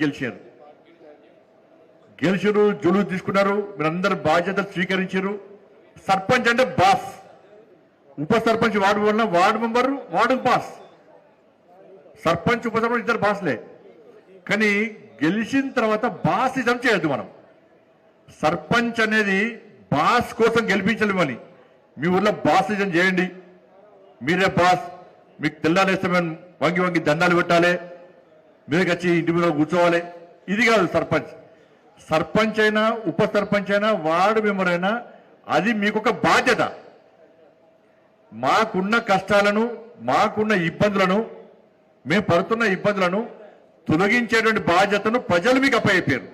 గెలిచారు. జులుసు తీసుకున్నారు, మీరందరూ బాధ్యతలు స్వీకరించారు. సర్పంచ్ అంటే బాస్, ఉప సర్పంచ్ వార్డు వల్ల వార్డు మెంబర్ వార్డుకు బాస్, సర్పంచ్ ఉప సర్పంచ్ ఇద్దరు బాస్లే. కానీ గెలిచిన తర్వాత బాసిజం చేయొద్దు. మనం సర్పంచ్ అనేది బాస్ కోసం గెలిపించలేమని, మీ ఊర్లో బాసిజం చేయండి. మీరే బాస్, మీకు తెల్లాలేస్తే మేము వంగి వంగి దండాలు పెట్టాలి, మీదకి వచ్చి ఇంటి మీద కూర్చోవాలి. ఇది కాదు సర్పంచ్. సర్పంచ్ అయినా ఉప సర్పంచ్ అయినా వార్డు మెంబర్ అయినా అది మీకు ఒక బాధ్యత. మాకున్న కష్టాలను, మాకున్న ఇబ్బందులను, మేము పడుతున్న ఇబ్బందులను తొలగించేటువంటి బాధ్యతను ప్రజలు మీకు అప్పచెప్పారు.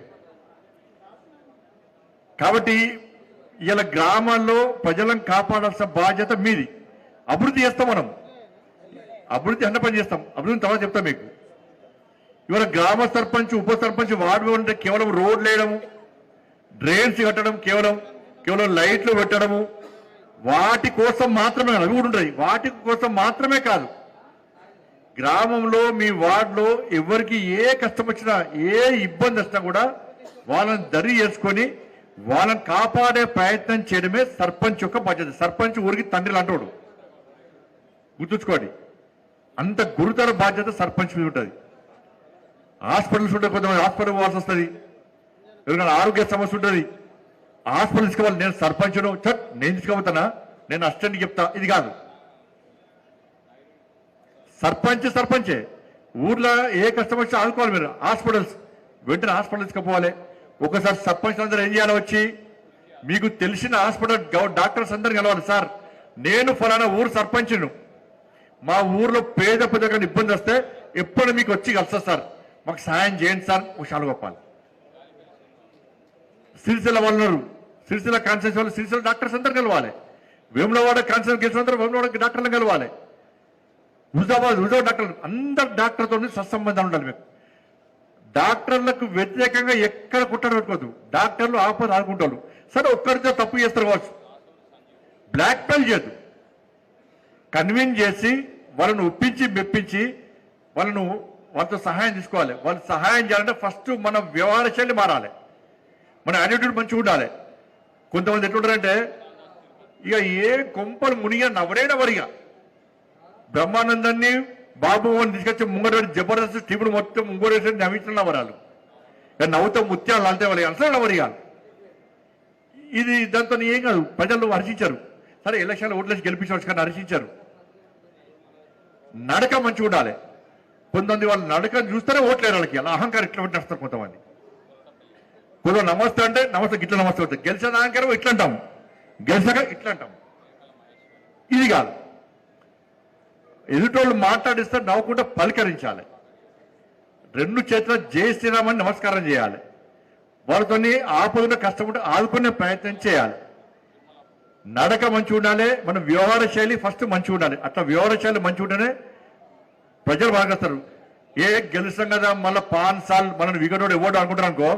కాబట్టి ఇలా గ్రామాల్లో ప్రజలను కాపాడాల్సిన బాధ్యత మీది. అభివృద్ధి చేస్తాం, మనం అభివృద్ధి అన్న పని చేస్తాం. అభివృద్ధి తర్వాత చెప్తాం మీకు. ఇవాళ గ్రామ సర్పంచ్ ఉప సర్పంచ్ వార్డు అంటే కేవలం రోడ్లు వేయడము, డ్రైన్స్ కట్టడం, కేవలం లైట్లు పెట్టడము, వాటి కోసం మాత్రమే అవి కూడా ఉంటాయి. వాటి కోసం మాత్రమే కాదు, గ్రామంలో మీ వార్డులో ఎవరికి ఏ కష్టం వచ్చినా ఏ ఇబ్బంది వచ్చినా కూడా వాళ్ళని దరి చేసుకొని వాళ్ళని కాపాడే ప్రయత్నం చేయడమే సర్పంచ్ యొక్క బాధ్యత. సర్పంచ్ ఊరికి తండ్రి లాంటోడు, గుర్తుంచుకోండి. అంత గురుతర బాధ్యత సర్పంచ్ మీద ఉంటుంది. హాస్పిటల్స్ ఉంటే కొంతమంది హాస్పిటల్ పోవాల్సి వస్తుంది, ఎవరికైనా ఆరోగ్య సమస్య ఉంటుంది, హాస్పిటల్ తీసుకోవాలి. నేను సర్పంచ్ను, నేను తీసుకోబోతానా, నేను అసిస్టెంట్కి చెప్తా. ఇది కాదు. సర్పంచే ఊర్లో ఏ కష్టం వచ్చి ఆదుకోవాలి. మీరు హాస్పిటల్స్ వెంటనే హాస్పిటల్ తీసుకుపోవాలి. ఒకసారి సర్పంచ్ అందరూ ఏం చేయాలో వచ్చి మీకు తెలిసిన హాస్పిటల్ డాక్టర్స్ అందరు కలవాలి. సార్, నేను ఫలానా ఊరు సర్పంచ్ను, మా ఊర్లో పేద ప్రజలకు ఇబ్బంది వస్తే ఎప్పుడు మీకు వచ్చి కలుస్తా సార్, మాకు సహాయం చేయండి సార్. చాలా గొప్పాలి. సిరిసిల్ల వాళ్ళు, సిరిసిల్ల కాన్స్టిట్యూన్సీ వాళ్ళు, సిరిసిల్ల డాక్టర్స్ అందరు కలవాలి. వేములవాడ కాన్స్టిట్యూన్సీ గెలిచిన అందరూ వేములవాడ డాక్టర్లు కలవాలి. హుజాబాద్ డాక్టర్లు, అందరు డాక్టర్తో సత్సంబంధాలు ఉండాలి. మీకు డాక్టర్లకు వ్యతిరేకంగా ఎక్కడ కుట్ర పెట్టుకోవద్దు. డాక్టర్లు ఆపద ఆడుకుంటారు. సరే ఒక్కరితో తప్పు చేస్తారు కావచ్చు, బ్లాక్ మెయిల్ చేయద్దు. కన్విన్స్ చేసి వాళ్ళను ఒప్పించి మెప్పించి వాళ్ళతో సహాయం తీసుకోవాలి. వాళ్ళు సహాయం చేయాలంటే ఫస్ట్ మన వ్యవహార శైలి మారాలి, మన యాటిట్యూడ్ మంచిగా ఉండాలి. కొంతమంది ఎట్లుంటారంటే ఇక ఏ కొంపలు మునిగా నవరేనవరిగా బ్రహ్మానందాన్ని బాబు అని తీసుకొచ్చి ముంగడు జబర్దస్త్ టీములు మొత్తం ముంగోడేసి నవ్వించిన వరాలు, నవ్వుతో ముత్యాలు అంటే వాళ్ళు అసలు నవరిగాలు. ఇది దాంతో ఏం కాదు, ప్రజలు హర్షించారు. సరే ఎలక్షన్లో ఓట్లేసి గెలిపించవచ్చు కానీ హర్షించారు. నడక మంచిగా ఉండాలి. కొంతమంది వాళ్ళు నడకను చూస్తేనే ఓట్లేరు, వాళ్ళకి అలా అహంకారం ఇట్లా నడుస్తారు. కొంతమంది నమస్తే అంటే నమస్తే ఇట్లా నమస్తే అవుతుంది, గెలిచిన అహంకారం ఇట్లా అంటాం, గెలిచాక ఇట్లా అంటాం. ఇది కాదు. ఎదుటోళ్ళు మాట్లాడిస్తే నవ్వుకుంటే పలకరించాలి. రెండు చేతుల జై శ్రీరామని నమస్కారం చేయాలి. వాళ్ళతో ఆపదలో కష్టపడి ఆదుకునే ప్రయత్నం చేయాలి. నడక మంచిగా ఉండాలి. మన వ్యవహార శైలి ఫస్ట్ మంచిగా ఉండాలి. అట్లా వ్యవహార శైలి మంచిగా ఉంటేనే ప్రజలు బాగేస్తారు. గెలుస్తాం కదా మళ్ళీ 5 సార్లు మనల్ని విగడోడు ఇవ్వడం అనుకుంటారు అనుకో,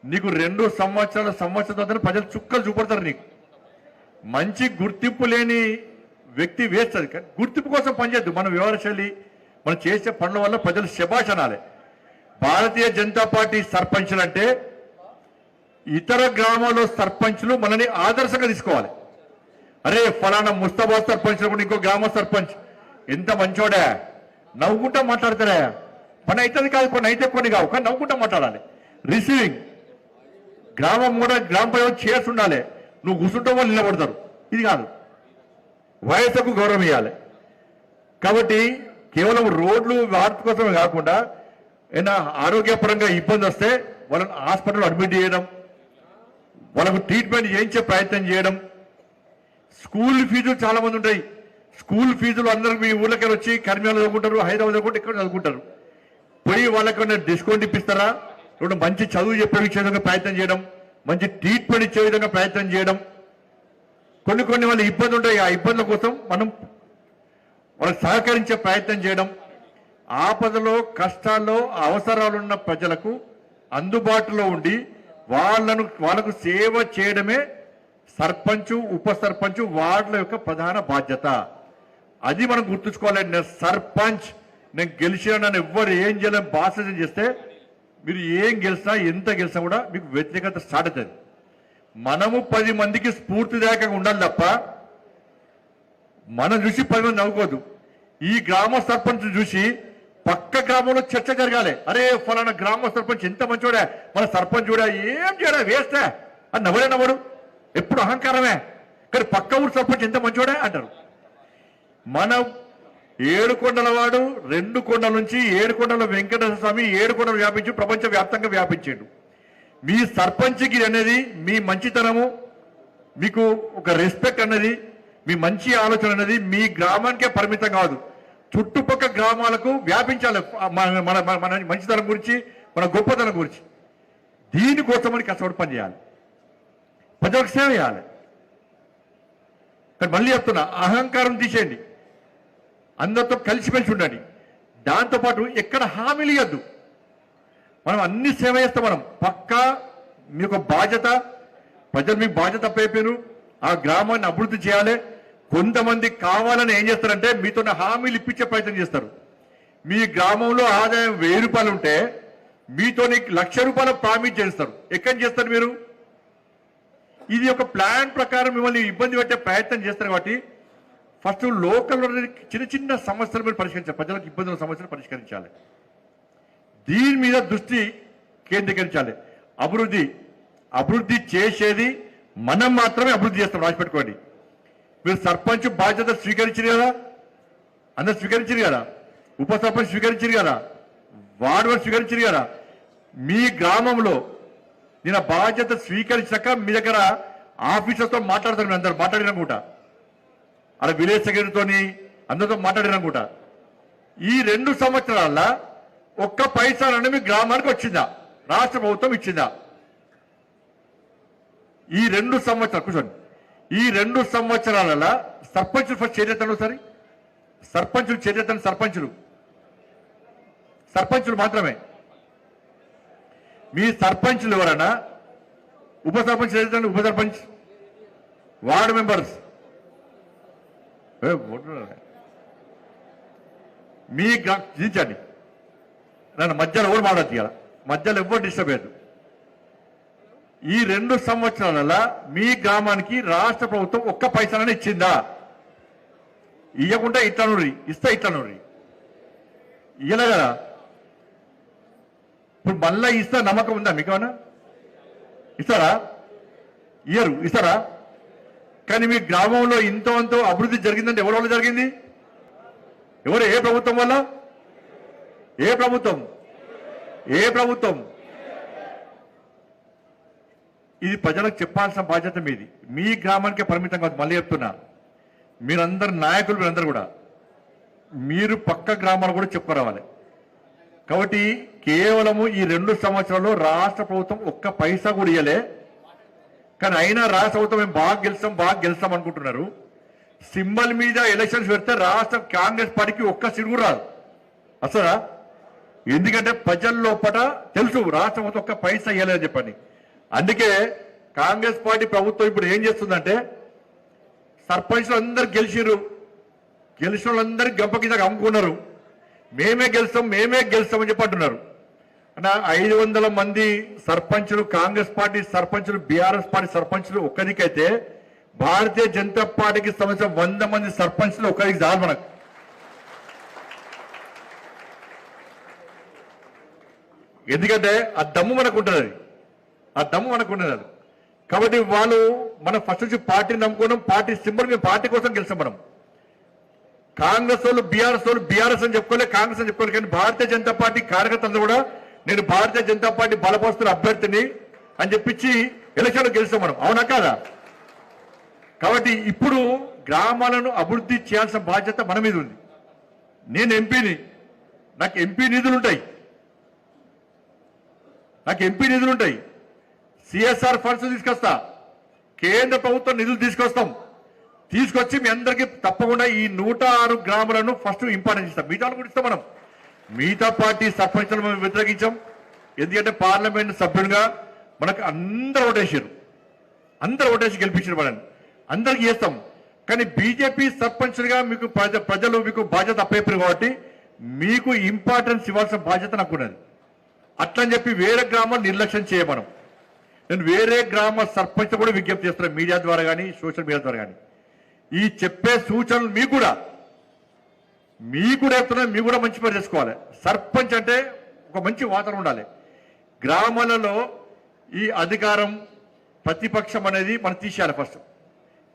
నీకు 2 సంవత్సరాల ప్రజలు చుక్కలు చూపడతారు. నీకు మంచి గుర్తింపు లేని వ్యక్తి వేస్తుంది. కానీ గుర్తింపు కోసం పనిచేద్దు. మన వ్యవహార శైలి, మనం చేసే పనుల వల్ల ప్రజలు శభాష్ అనాలి. భారతీయ జనతా పార్టీ సర్పంచ్లు అంటే ఇతర గ్రామాల్లో సర్పంచ్లు మనని ఆదర్శంగా తీసుకోవాలి. అరే ఫలానా ముస్తాబాద్ సర్పంచ్ కూడా ఇంకో గ్రామ సర్పంచ్ ఎంత మంచోడా, నవ్వుకుంటా మాట్లాడతారా. పని అవుతుంది కాదు, పని అయితే కొన్ని కావు, కానీ నవ్వుకుంటా మాట్లాడాలి. రిసీవింగ్ గ్రామం కూడా గ్రామ ప్రజలు చేసి ఉండాలి. నువ్వు కూర్చుంటే వాళ్ళు నిలబడతారు. ఇది కాదు. వయసుకు గౌరవం ఇవ్వాలి. కాబట్టి కేవలం రోడ్లు వాటి కోసమే కాకుండా ఏదైనా ఆరోగ్యపరంగా ఇబ్బంది వస్తే వాళ్ళని హాస్పిటల్లో అడ్మిట్ చేయడం, వాళ్ళకు ట్రీట్మెంట్ చేయించే ప్రయత్నం చేయడం. స్కూల్ ఫీజులు చాలా మంది ఉంటాయి. స్కూల్ ఫీజులు అందరూ మీ ఊళ్ళకి వచ్చి కర్మీలు చదువుకుంటారు, హైదరాబాద్ చదువుకుంటే ఇక్కడ చదువుకుంటారు. పోయి వాళ్ళకి డిస్కౌంట్ ఇప్పిస్తారా, ఇప్పుడు మంచి చదువు చెప్పే విధంగా ప్రయత్నం చేయడం, మంచి ట్రీట్మెంట్ ఇచ్చే విధంగా ప్రయత్నం చేయడం. కొన్ని వాళ్ళ ఇబ్బంది ఉంటాయి. ఆ ఇబ్బందుల కోసం మనం వాళ్ళకి సహకరించే ప్రయత్నం చేయడం. ఆపదలో కష్టాల్లో అవసరాలున్న ప్రజలకు అందుబాటులో ఉండి వాళ్ళకు సేవ చేయడమే సర్పంచ్ ఉప సర్పంచ్ వార్డుల యొక్క ప్రధాన బాధ్యత. అది మనం గుర్తుంచుకోవాలి. నేను సర్పంచ్, నేను గెలిచిన నన్ను ఎవ్వరు ఏం చేయలేని బాధ్యత చేస్తే మీరు ఏం గెలిచినా ఎంత గెలిచినా కూడా మీకు వ్యతిరేకత స్టార్ట్ అవుతుంది. మనము 10 మందికి స్ఫూర్తిదాయకంగా ఉండాలి తప్ప మనం చూసి 10 మంది నవ్వుకోదు. ఈ గ్రామ సర్పంచ్ చూసి పక్క గ్రామంలో చర్చ జరగాలి. అరే ఫలానా గ్రామ సర్పంచ్ ఎంత మంచోడా, మన సర్పంచ్ కూడా ఏం చేయడా వేస్తా అని నవ్వలే నవ్వడు, ఎప్పుడు అహంకారమే. కానీ పక్క ఊరు సర్పంచ్ ఎంత మంచోడా అంటారు. మన 7 కొండల వాడు 2 కొండల నుంచి 7 కొండల వెంకటేశ్వర స్వామి 7 కొండలు వ్యాపించి ప్రపంచ వ్యాప్తంగా వ్యాపించాడు. మీ సర్పంచ్కి అనేది మీ మంచితనము, మీకు ఒక రెస్పెక్ట్ అన్నది, మీ మంచి ఆలోచన అనేది మీ గ్రామానికే పరిమితం కాదు, చుట్టుపక్కల గ్రామాలకు వ్యాపించాలి. మన మన మన మంచితనం గురించి, మన గొప్పతనం గురించి. దీనికోసమని కష్టపడి పనిచేయాలి, ప్రజలకు సేవ చేయాలి. కానీ మళ్ళీ చెప్తున్నా, అహంకారం తీసేయండి, అందరితో కలిసిమెలిసి ఉండండి. దాంతోపాటు ఎక్కడ హామీలు ఇవ్వద్దు. మనం అన్ని సేవ చేస్తాం. మనం పక్కా మీ యొక్క బాధ్యత, ప్రజలు మీకు బాధ్యత అప్పైపోయారు, ఆ గ్రామాన్ని అభివృద్ధి చేయాలి. కొంతమంది కావాలని ఏం చేస్తారంటే మీతో హామీలు ఇప్పించే ప్రయత్నం చేస్తారు. మీ గ్రామంలో ఆదాయం 1000 రూపాయలు ఉంటే మీతో 1,00,000 రూపాయలు ప్రామిస్ చేస్తారు. ఎక్కడి చేస్తారు మీరు? ఇది ఒక ప్లాన్ ప్రకారం మిమ్మల్ని ఇబ్బంది పెట్టే ప్రయత్నం చేస్తారు. కాబట్టి ఫస్ట్ లోకల్లో చిన్న చిన్న సమస్యలు మీరు పరిష్కరించాలి, ప్రజలకు ఇబ్బందుల సమస్యలు పరిష్కరించాలి. దీని మీద దృష్టి కేంద్రీకరించాలి. అభివృద్ధి చేసేది మనం మాత్రమే అభివృద్ధి చేస్తాం, రాసిపెట్టుకోండి. మీరు సర్పంచ్ బాధ్యత స్వీకరించారు కదా, అందరు స్వీకరించారు కదా, ఉప సర్పంచ్ స్వీకరించారు కదా, వార్డు వారు స్వీకరించారు కదా. మీ గ్రామంలో నేను బాధ్యత స్వీకరించాక మీ దగ్గర ఆఫీసర్తో మాట్లాడతారు. మీరు అందరు మాట్లాడిననుకుంటా, అలా విలేజ్ సెక్రటరీతోని అందరితో మాట్లాడిననుకుంటా. ఈ 2 సంవత్సరాల ఒక్క పైసా నుండి మీ గ్రామానికి వచ్చిందా? రాష్ట్ర ప్రభుత్వం ఇచ్చిందా? ఈ 2 సంవత్సరాలు కూర్చోండి. ఈ 2 సంవత్సరాల సర్పంచులు ఫస్ట్ చేరేతాను. సరే, సర్పంచులు చేరేతాను. సర్పంచులు మాత్రమే. మీ సర్పంచులు ఎవరన్నా, ఉప సర్పంచ్ చేరేతాను, ఉప సర్పంచ్, వార్డు మెంబర్స్, మీ దించండి. నన్ను మధ్యలో ఎవరు మాట్లాడుతు కదా, మధ్యలో ఎవరు డిస్టర్బ్ అయ్యదు. ఈ 2 సంవత్సరాల మీ గ్రామానికి రాష్ట్ర ప్రభుత్వం ఒక్క పైసా ఇచ్చిందా? ఇవ్వకుండా ఇట్లా నూరి ఇస్తా, ఇట్లా నూరి ఇయ్యలే కదా. ఇప్పుడు మళ్ళా ఇస్తా నమ్మకం ఉందా మీకు? ఏమన్నా ఇస్తారా? ఇయ్యరు. ఇస్తారా? కానీ మీ గ్రామంలో ఇంతో అంతో అభివృద్ధి జరిగిందంటే ఎవరి వల్ల జరిగింది? ఎవరు? ఏ ప్రభుత్వం వల్ల? ఏ ప్రభుత్వం? ఇది ప్రజలకు చెప్పాల్సిన బాధ్యత మీది. మీ గ్రామానికే పరిమితం కాదు. మళ్ళీ చెప్తున్నా, మీరందరు నాయకులు, మీరందరూ కూడా మీరు పక్క గ్రామాలు కూడా చెప్పుకోరావాలి. కాబట్టి కేవలము ఈ 2 సంవత్సరాల్లో రాష్ట్ర ప్రభుత్వం ఒక్క పైసా కూడా ఇయ్యలే. కానీ అయినా రాష్ట్ర ప్రభుత్వం మేము బాగా గెలుస్తాం అనుకుంటున్నారు. సింబల్ మీద ఎలక్షన్స్ పెడితే రాష్ట్ర కాంగ్రెస్ పార్టీకి ఒక్క సీటు కూడా రాదు అసలు. ఎందుకంటే ప్రజల లోపల తెలుసు రాష్ట్ర ప్రభుత్వం ఒక్క పైసా ఇయ్యలేదని చెప్పండి. అందుకే కాంగ్రెస్ పార్టీ ప్రభుత్వం ఇప్పుడు ఏం చేస్తుందంటే, సర్పంచ్లు అందరు గెలిచిన వాళ్ళందరికీ గంప కింద అమ్ముకున్నారు. మేమే గెలుస్తామని చెప్పి అంటున్నారు. అన్న 500 మంది సర్పంచులు కాంగ్రెస్ పార్టీ సర్పంచులు, బీఆర్ఎస్ పార్టీ సర్పంచులు ఒక్కరికైతే భారతీయ జనతా పార్టీకి సంబంధించిన 100 మంది సర్పంచులు ఒక్కరికి చాలు మనకు. ఎందుకంటే ఆ దమ్ము మనకు ఉంటుంది, అది. కాబట్టి వాళ్ళు మనం ఫస్ట్ నుంచి పార్టీని నమ్ముకోవడం, పార్టీ సింబల్, మేము పార్టీ కోసం గెలిచాం. మనం కాంగ్రెస్ వాళ్ళు బీఆర్ఎస్ అని చెప్పుకోలే, కాంగ్రెస్ అని చెప్పుకోలేదు. కానీ భారతీయ జనతా పార్టీ కార్యకర్తలు కూడా నేను భారతీయ జనతా పార్టీ బలపరుస్తున్న అభ్యర్థిని అని చెప్పించి ఎలక్షన్లో గెలిచాం మనం. అవునా కాదా? కాబట్టి ఇప్పుడు గ్రామాలను అభివృద్ధి చేయాల్సిన బాధ్యత మన మీద ఉంది. నేను ఎంపీని, నాకు ఎంపీ నిధులు ఉంటాయి. సిఎస్ఆర్ ఫండ్స్ తీసుకొస్తా, కేంద్ర ప్రభుత్వం నిధులు తీసుకొచ్చి మీ అందరికీ తప్పకుండా ఈ 106 గ్రామాలను ఫస్ట్ ఇంపార్టెన్స్ ఇస్తాం. మిగతా కూడా ఇస్తాం. మనం మిగతా పార్టీ సర్పంచులను మేము వ్యతిరేకించాం. ఎందుకంటే పార్లమెంట్ సభ్యులుగా మనకు అందరూ ఓటేసి గెలిపించిన వాళ్ళని అందరికీ చేస్తాం. కానీ బీజేపీ సర్పంచులుగా మీకు ప్రజలు మీకు బాధ్యత అప్పయ్యారు కాబట్టి మీకు ఇంపార్టెన్స్ ఇవ్వాల్సిన బాధ్యత నాకు ఉన్నది. అట్లని చెప్పి వేరే గ్రామాలు నిర్లక్ష్యం చేయమనం. నేను వేరే గ్రామ సర్పంచ్ కూడా విజ్ఞప్తి చేస్తున్నాను, మీడియా ద్వారా కానీ సోషల్ మీడియా ద్వారా కానీ. ఈ చెప్పే సూచనలు మీకు కూడా చెప్తున్నా, మీకు కూడా మంచి పని చేసుకోవాలి. సర్పంచ్ అంటే ఒక మంచి వాతావరణం ఉండాలి. గ్రామాలలో ఈ అధికారం ప్రతిపక్షం అనేది మనం తీసేయాలి. ఫస్ట్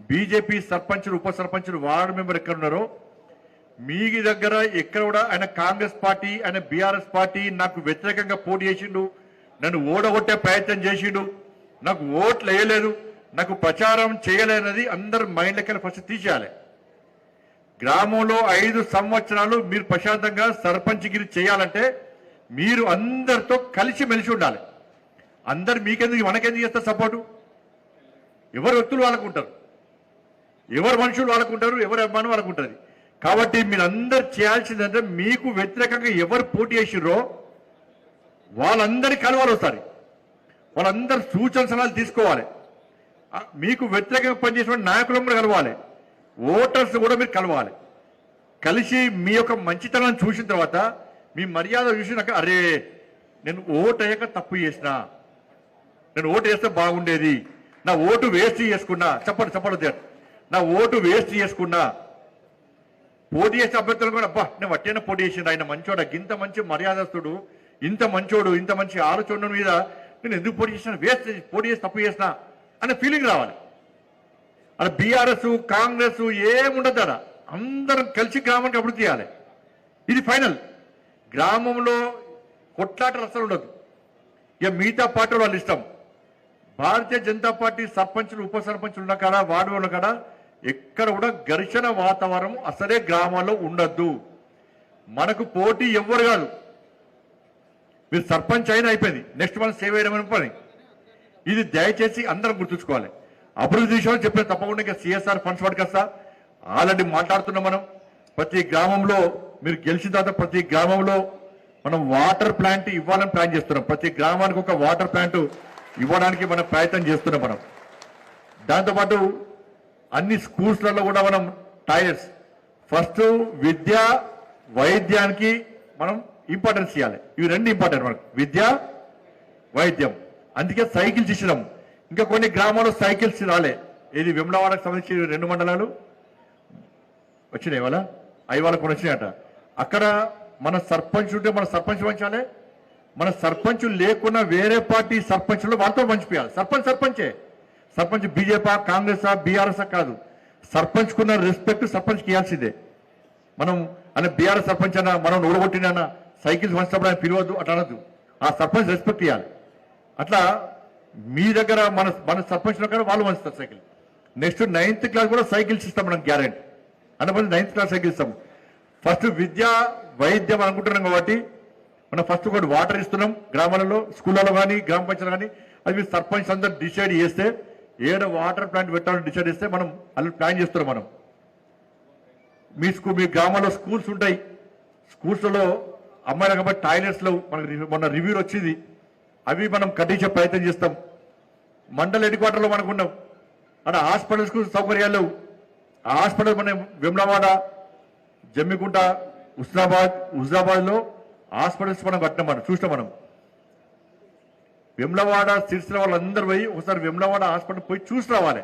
బీజేపీ సర్పంచులు, ఉప సర్పంచులు, వార్డు మెంబర్ ఎక్కడ ఉన్నారో మీ దగ్గర ఎక్కడ కూడా ఆయన కాంగ్రెస్ పార్టీ, ఆయన బీఆర్ఎస్ పార్టీ నాకు వ్యతిరేకంగా పోటీ చేసిండు, నన్ను ఓడగొట్టే ప్రయత్నం చేసిండు, నాకు ఓట్లు వేయలేదు, నాకు ప్రచారం చేయలేనది అందరు మైండ్లకెళ్ళి ఫస్ట్ తీసేయాలి. గ్రామంలో 5 సంవత్సరాలు మీరు ప్రశాంతంగా సర్పంచ్గిరి చేయాలంటే మీరు అందరితో కలిసి మెలిసి ఉండాలి. అందరు మీకెందుకు మనకెందుకు చేస్తారు సపోర్టు? ఎవరు వ్యక్తులు వాళ్ళకు ఉంటారు, ఎవరు మనుషులు వాళ్ళకు ఉంటారు, ఎవరు అభిమానం వాళ్ళకు ఉంటుంది. కాబట్టి మీరందరూ చేయాల్సిందంటే మీకు వ్యతిరేకంగా ఎవరు పోటీ చేసిర్రో వాళ్ళందరి కలవాలి ఒకసారి, వాళ్ళందరూ సూచన సలహాలు తీసుకోవాలి. మీకు వ్యతిరేకంగా పనిచేసిన నాయకులను కూడా కలవాలి, ఓటర్స్ కూడా మీరు కలవాలి. కలిసి మీ యొక్క మంచితనాన్ని చూసిన తర్వాత మీ మర్యాద చూసినాక అరే నేను ఓటు అయ్యాక తప్పు చేసిన, నేను ఓటు వేస్తే బాగుండేది, నా ఓటు వేస్ట్ చేసుకున్నా, చెప్పండి నా ఓటు వేస్ట్ చేసుకున్నా, పోటీ చేసే అభ్యర్థులు కూడా అబ్బా నేను వట్టేనా పోటీ చేసిండు, ఆయన మంచోడు, ఇంత మంచి మర్యాదస్తుడు, ఇంత మంచోడు, ఇంత మంచి ఆలోచన మీద నేను ఎందుకు పోటీ చేసిన, పోటీ చేసి తప్పు చేసిన అనే ఫీలింగ్ రావాలి. అలా బీఆర్ఎస్ కాంగ్రెస్ ఏముండదు, అలా అందరం కలిసి గ్రామానికి అభివృద్ధి చేయాలి. ఇది ఫైనల్. గ్రామంలో కొట్లాటలు అసలు ఉండదు. ఇక మిగతా పార్టీలు వాళ్ళు ఇష్టం. భారతీయ జనతా పార్టీ సర్పంచులు, ఉప సర్పంచులు ఉన్న కాడ, వార్డు ఉన్న కాడ ఎక్కడ కూడా ఘర్షణ వాతావరణం అసలే గ్రామాల్లో ఉండద్దు. మనకు పోటీ ఎవ్వరు కాదు. మీరు సర్పంచ్ అయినా అయిపోయింది, నెక్స్ట్ మనం సేవ్ చేయడం పని. ఇది దయచేసి అందరం గుర్తుంచుకోవాలి. అభివృద్ధి విషయంలో చెప్పిన తప్పకుండా ఇంకా సిఎస్ఆర్ ఫండ్స్ పట్టుకొస్తా ఆల్రెడీ మాట్లాడుతున్నాం. మనం ప్రతి గ్రామంలో మీరు గెలిచిన తర్వాత ప్రతి గ్రామంలో మనం వాటర్ ప్లాంట్ ఇవ్వాలని ప్లాన్ చేస్తున్నాం. ప్రతి గ్రామానికి ఒక వాటర్ ప్లాంట్ ఇవ్వడానికి మనం ప్రయత్నం చేస్తున్నాం. మనం దాంతోపాటు అన్ని స్కూల్స్లలో కూడా మనం టాయిలెట్స్, ఫస్ట్ విద్య వైద్యానికి మనం ఇంపార్టెన్స్ ఇవ్వాలి. ఇవి రెండు ఇంపార్టెంట్ మనకు, విద్య వైద్యం. అందుకే సైకిల్స్ ఇచ్చినాం. ఇంకా కొన్ని గ్రామాల్లో సైకిల్స్ రాలే. ఇది వెమ్లవాడకు సంబంధించి 2 మండలాలు వచ్చినాయి, వాళ్ళ అవి వాళ్ళకు కొన్ని వచ్చినాయట. అక్కడ మన సర్పంచ్ ఉంటే మన సర్పంచ్ పంచాలి. మన సర్పంచ్ లేకున్నా వేరే పార్టీ సర్పంచ్లు వాళ్ళతో పంచిపోయాలి. సర్పంచే. సర్పంచ్ బీజేపీ, కాంగ్రెస్, బీఆర్ఎస్ కాదు. సర్పంచ్కున్న రెస్పెక్ట్ సర్పంచ్కి ఇవ్వాల్సిందే. మనం అని బీఆర్ఎస్ సర్పంచ్ అన్న మనం ఓడగొట్టిన సైకిల్స్ పంచినప్పుడు ఆయన పిలవద్దు అట్లా అనద్దు. ఆ సర్పంచ్ రెస్పెక్ట్ ఇవ్వాలి. అట్లా మీ దగ్గర మన సర్పంచ్ దగ్గర వాళ్ళు పంచుతారు సైకిల్. నెక్స్ట్ 9th క్లాస్ కూడా సైకిల్స్ ఇస్తాం మనం, గ్యారెంటీ. అందువల్ల 9th క్లాస్ సైకిల్ ఇస్తాం. ఫస్ట్ విద్య వైద్యం అనుకుంటున్నాం కాబట్టి మనం ఫస్ట్ ఒకటి వాటర్ ఇస్తున్నాం గ్రామాలలో, స్కూళ్ళలో కానీ గ్రామ పంచాయతీలు కానీ. అది సర్పంచ్ అందరూ డిసైడ్ చేస్తే ఏదో వాటర్ ప్లాంట్ పెట్టాలని డిసైడ్ చేస్తే మనం అలా ప్లాన్ చేస్తున్నాం. మనం మీ గ్రామంలో స్కూల్స్ ఉంటాయి, స్కూల్స్లో అమ్మాయిలు కాబట్టి టాయిలెట్స్లో మనకు మొన్న రివ్యూలు వచ్చింది, అవి మనం కట్టించే ప్రయత్నం చేస్తాం. మండల హెడ్ క్వార్టర్లో మనకు ఉన్నాం. అక్కడ హాస్పిటల్స్కు సౌకర్యాలు లేవు. ఆ హాస్పిటల్ మన వెమ్లవాడ, జమ్మికుంట, హుజరాబాద్లో హాస్పిటల్స్ మనం కట్టినాం. మనం చూసినాం. మనం వెమ్లవాడ సిరిసిల్ల వాళ్ళందరూ పోయి ఒకసారి వెమ్లవాడ హాస్పిటల్ పోయి చూసి రావాలి.